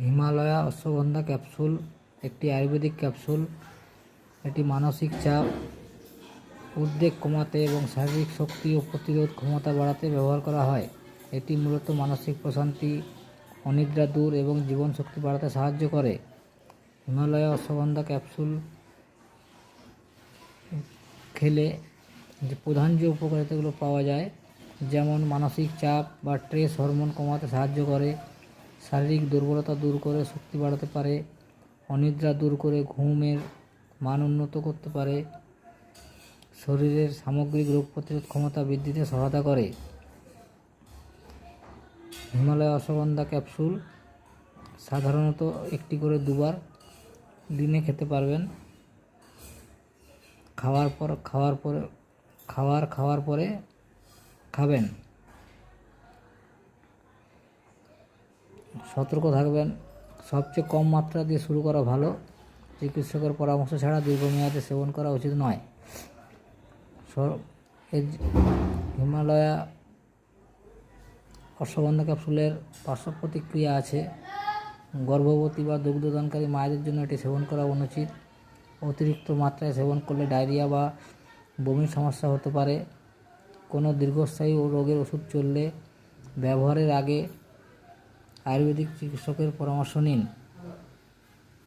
Himalaya ashwagandha capsule একটি Ayurvedic capsule. এটি মানসিক চাপ, উদ্বেগ কমাতে এবং শারীরিক শক্তি ও প্রতিরোধ ক্ষমতা বাড়াতে ব্যবহার করা হয়। এটি মূলত মানসিক প্রশান্তি, অনিদ্রা দূর এবং জীবনশক্তি বাড়াতে সাহায্য করে। হিমালয়া অশ্বগন্ধা ক্যাপসুল খেলে যে প্রধান যে উপকারিতাগুলো পাওয়া যায়, যেমন মানসিক চাপ বা স্ট্রেস হরমোন কমাতে সাহায্য করে, শারীরিক দুর্বলতা দূর করে শক্তি বাড়াতে পারে, অনিদ্রা দূর করে ঘুমের মান উন্নত করতে পারে, শরীরের সামগ্রিক রোগ প্রতিরোধ ক্ষমতা বৃদ্ধিতে সহায়তা করে। হিমালয়া অশ্বগন্ধা ক্যাপসুল সাধারণত একটি করে দুবার দিনে খেতে পারবেন। খাওয়ার পরে খাবেন। সতর্ক থাকবেন, সবচেয়ে কম মাত্রা দিয়ে শুরু করা ভালো। চিকিৎসকের পরামর্শ ছাড়া দীর্ঘমেয়াদে সেবন করা উচিত নয়। হিমালয়া অশ্বগন্ধা ক্যাপসুলের পার্শ্ব প্রতিক্রিয়া আছে। গর্ভবতী বা দুগ্ধদানকারী মায়েদের জন্য এটি সেবন করা অনুচিত। অতিরিক্ত মাত্রায় সেবন করলে ডায়রিয়া বা বমির সমস্যা হতে পারে। কোনো দীর্ঘস্থায়ী রোগের ওষুধ চললে ব্যবহারের আগে আয়ুর্বেদিক চিকিৎসকের পরামর্শ নিন।